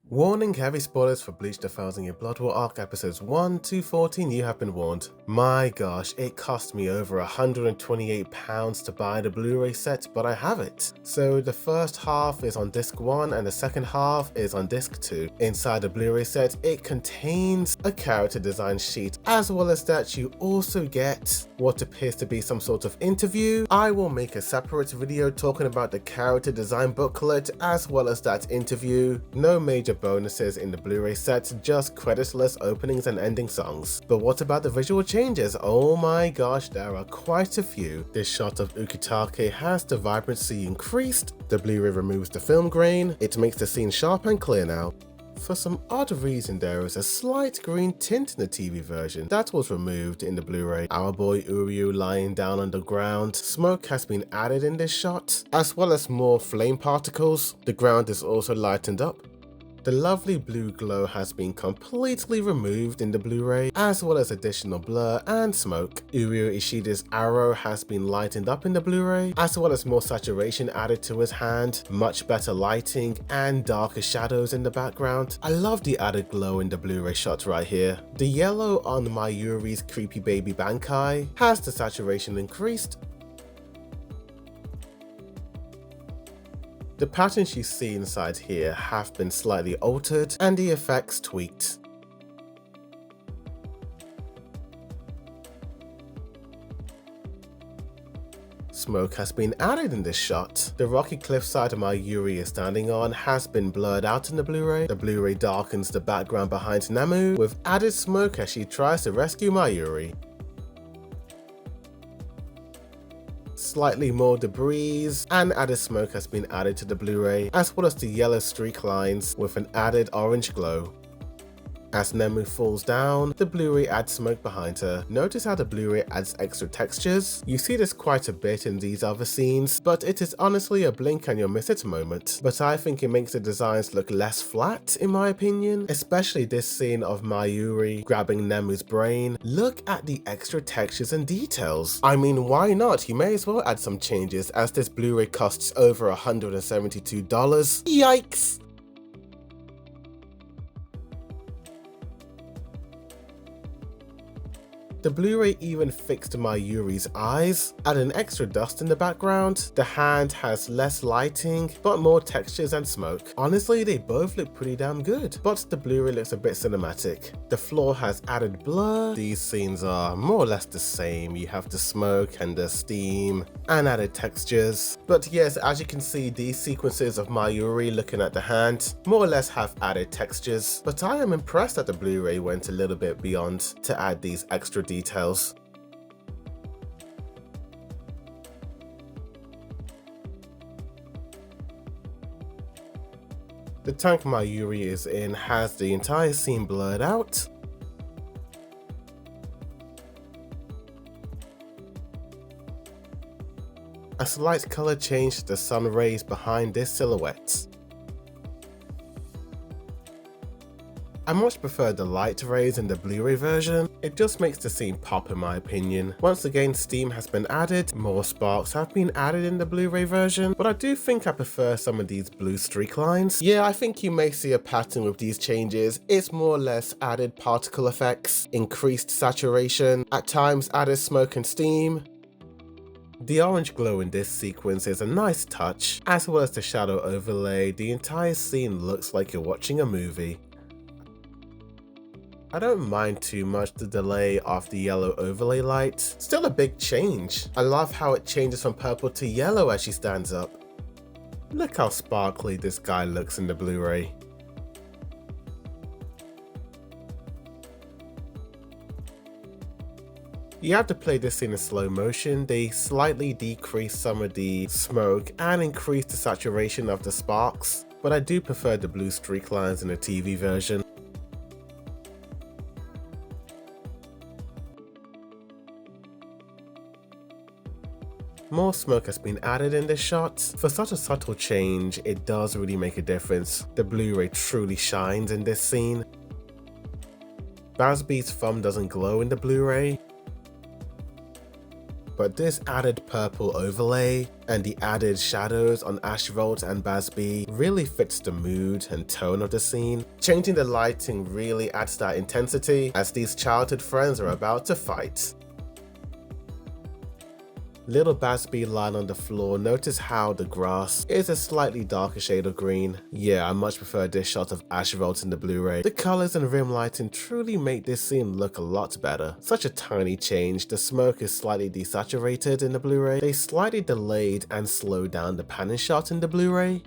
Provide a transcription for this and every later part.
Warning: heavy spoilers for Bleach the Thousand Year Blood War Arc episodes 1 to 14, you have been warned. My gosh, it cost me over £128 to buy the Blu-ray set, but I have it. So the first half is on disc 1 and the second half is on disc 2. Inside the Blu-ray set, it contains a character design sheet, as well as that you also get what appears to be some sort of interview. I will make a separate video talking about the character design booklet as well as that interview. No major bonuses in the Blu-ray set, just creditless openings and ending songs. But what about the visual changes? Oh my gosh, there are quite a few. This shot of Ukitake has the vibrancy increased, the Blu-ray removes the film grain, it makes the scene sharp and clear now. For some odd reason, there is a slight green tint in the TV version that was removed in the Blu-ray. Our boy Uryu lying down on the ground. Smoke has been added in this shot, as well as more flame particles. The ground is also lightened up. The lovely blue glow has been completely removed in the Blu-ray, as well as additional blur and smoke. Uryu Ishida's arrow has been lightened up in the Blu-ray, as well as more saturation added to his hand, much better lighting and darker shadows in the background. I love the added glow in the Blu-ray shot right here. The yellow on Mayuri's creepy baby Bankai has the saturation increased. The patterns you see inside here have been slightly altered and the effects tweaked. Smoke has been added in this shot. The rocky cliffside Mayuri is standing on has been blurred out in the Blu-ray. The Blu-ray darkens the background behind Nemu with added smoke as she tries to rescue Mayuri. Slightly more debris and added smoke has been added to the Blu-ray, as well as the yellow streak lines with an added orange glow. As Nemu falls down, the Blu-ray adds smoke behind her. Notice how the Blu-ray adds extra textures? You see this quite a bit in these other scenes, but it is honestly a blink and you'll miss it moment. But I think it makes the designs look less flat in my opinion, especially this scene of Mayuri grabbing Nemu's brain. Look at the extra textures and details. I mean, why not? You may as well add some changes as this Blu-ray costs over $172. Yikes! The Blu-ray even fixed Mayuri's eyes, adding extra dust in the background. The hand has less lighting, but more textures and smoke. Honestly, they both look pretty damn good, but the Blu-ray looks a bit cinematic. The floor has added blur. These scenes are more or less the same. You have the smoke and the steam and added textures. But yes, as you can see, these sequences of Mayuri looking at the hand more or less have added textures, but I am impressed that the Blu-ray went a little bit beyond to add these extra details. The tank Mayuri is in has the entire scene blurred out. A slight color change to the sun rays behind this silhouette. I much prefer the light rays in the Blu-ray version. It just makes the scene pop in my opinion. Once again, steam has been added, more sparks have been added in the Blu-ray version, but I do think I prefer some of these blue streak lines. Yeah, I think you may see a pattern with these changes. It's more or less added particle effects, increased saturation, at times added smoke and steam. The orange glow in this sequence is a nice touch, as well as the shadow overlay. The entire scene looks like you're watching a movie. I don't mind too much the delay of the yellow overlay light. Still a big change. I love how it changes from purple to yellow as she stands up. Look how sparkly this guy looks in the Blu-ray. You have to play this scene in slow motion. They slightly decrease some of the smoke and increase the saturation of the sparks, but I do prefer the blue streak lines in the TV version. More smoke has been added in this shot. For such a subtle change, it does really make a difference. The Blu-ray truly shines in this scene. Bazby's thumb doesn't glow in the Blu-ray. but this added purple overlay and the added shadows on Ashvault and Bazz-B really fits the mood and tone of the scene. Changing the lighting really adds that intensity as these childhood friends are about to fight. Little Bazz-B lying on the floor, notice how the grass is a slightly darker shade of green. Yeah, I much prefer this shot of Ashvault in the Blu-ray. The colors and rim lighting truly make this scene look a lot better. Such a tiny change, the smoke is slightly desaturated in the Blu-ray. They slightly delayed and slowed down the panning shot in the Blu-ray.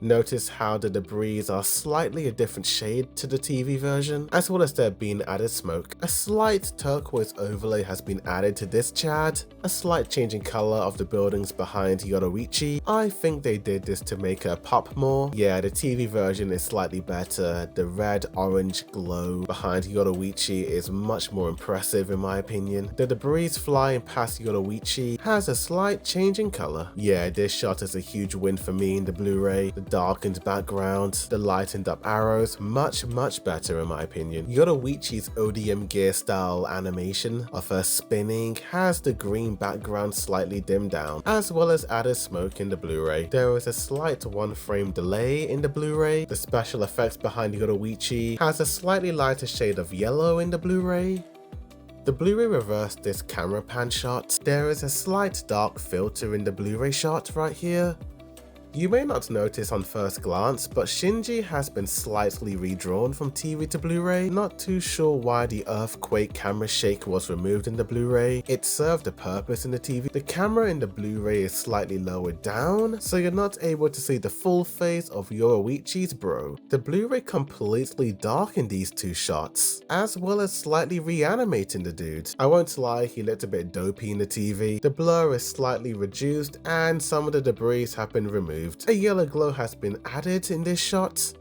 Notice how the debris are slightly a different shade to the TV version, as well as there being added smoke. A slight turquoise overlay has been added to this Chad, a slight change in color of the buildings behind Yoruichi. I think they did this to make her pop more. Yeah, the TV version is slightly better. The red-orange glow behind Yoruichi is much more impressive in my opinion. The debris flying past Yoruichi has a slight change in color. Yeah, this shot is a huge win for me in the Blu-ray. The darkened background, the lightened up arrows, much better in my opinion. Yoruichi's ODM gear style animation of her spinning has the green background slightly dimmed down, as well as added smoke in the Blu-ray. There is a slight 1-frame delay in the Blu-ray. The special effects behind Yoruichi has a slightly lighter shade of yellow in the Blu-ray. The Blu-ray reversed this camera pan shot. There is a slight dark filter in the Blu-ray shot right here. You may not notice on first glance, but Shinji has been slightly redrawn from TV to Blu-ray. Not too sure why the earthquake camera shake was removed in the Blu-ray. It served a purpose in the TV. The camera in the Blu-ray is slightly lowered down, so you're not able to see the full face of Yoruichi's bro. The Blu-ray completely darkened these two shots, as well as slightly reanimating the dude. I won't lie, he looked a bit dopey in the TV. The blur is slightly reduced and some of the debris have been removed. A yellow glow has been added in this shot,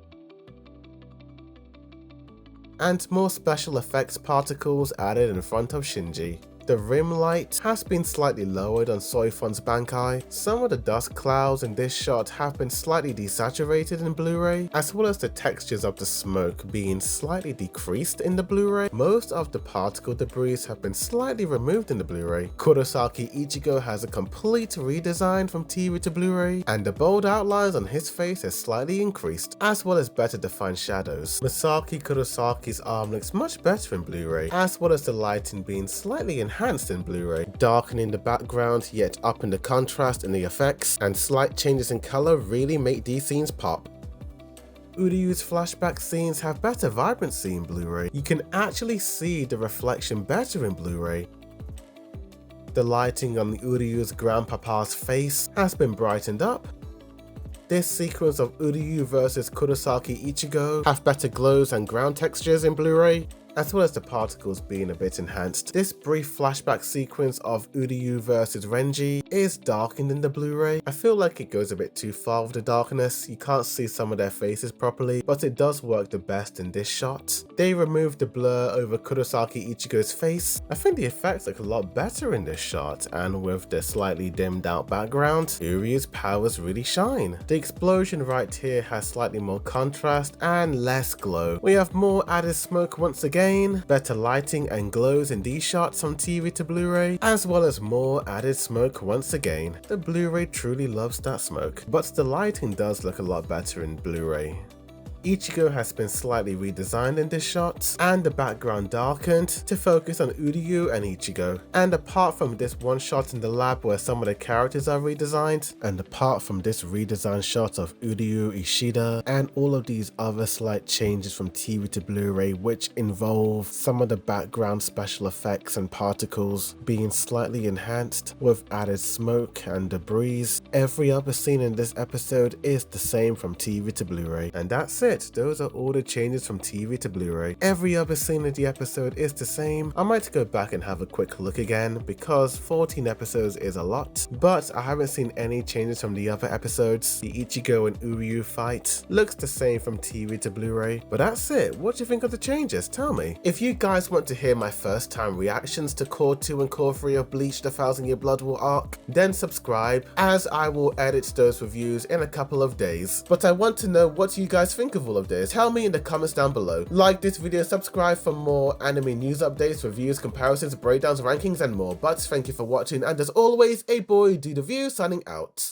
and more special effects particles added in front of Shinji. The rim light has been slightly lowered on Soifon's Bankai. Some of the dust clouds in this shot have been slightly desaturated in Blu-ray, as well as the textures of the smoke being slightly decreased in the Blu-ray. Most of the particle debris have been slightly removed in the Blu-ray. Kurosaki Ichigo has a complete redesign from TV to Blu-ray, and the bold outlines on his face is slightly increased, as well as better defined shadows. Masaki Kurosaki's arm looks much better in Blu-ray, as well as the lighting being slightly enhanced in Blu-ray, darkening the background yet upping the contrast in the effects, and slight changes in color really make these scenes pop. Uryu's flashback scenes have better vibrancy in Blu-ray. You can actually see the reflection better in Blu-ray. The lighting on Uryu's grandpapa's face has been brightened up. This sequence of Uryu versus Kurosaki Ichigo have better glows and ground textures in Blu-ray, as well as the particles being a bit enhanced. This brief flashback sequence of Uryu versus Renji is darkened in the Blu-ray. I feel like it goes a bit too far with the darkness. You can't see some of their faces properly, but it does work the best in this shot. They removed the blur over Kurosaki Ichigo's face. I think the effects look a lot better in this shot, and with the slightly dimmed out background, Uryu's powers really shine. The explosion right here has slightly more contrast and less glow. We have more added smoke once again, better lighting and glows in these shots from TV to Blu-ray, as well as more added smoke once again. The Blu-ray truly loves that smoke, but the lighting does look a lot better in Blu-ray. Ichigo has been slightly redesigned in this shot, and the background darkened to focus on Uryu and Ichigo. And apart from this one shot in the lab where some of the characters are redesigned, and apart from this redesigned shot of Uryu, Ishida, and all of these other slight changes from TV to Blu-ray which involve some of the background special effects and particles being slightly enhanced with added smoke and debris, every other scene in this episode is the same from TV to Blu-ray. And that's it. Those are all the changes from TV to Blu-ray. Every other scene in the episode is the same. I might go back and have a quick look again because 14 episodes is a lot, but I haven't seen any changes from the other episodes. The Ichigo and Uryu fight looks the same from TV to Blu-ray, but that's it. What do you think of the changes? Tell me. If you guys want to hear my first time reactions to Cour 2 and Cour 3 of Bleach the 1000-Year Blood War arc, then subscribe as I will edit those reviews in a couple of days. But I want to know what you guys think of of all of this? Tell me in the comments down below. Like this video, subscribe for more anime news updates, reviews, comparisons, breakdowns, rankings, and more. But thank you for watching, and as always, a boy do the view signing out.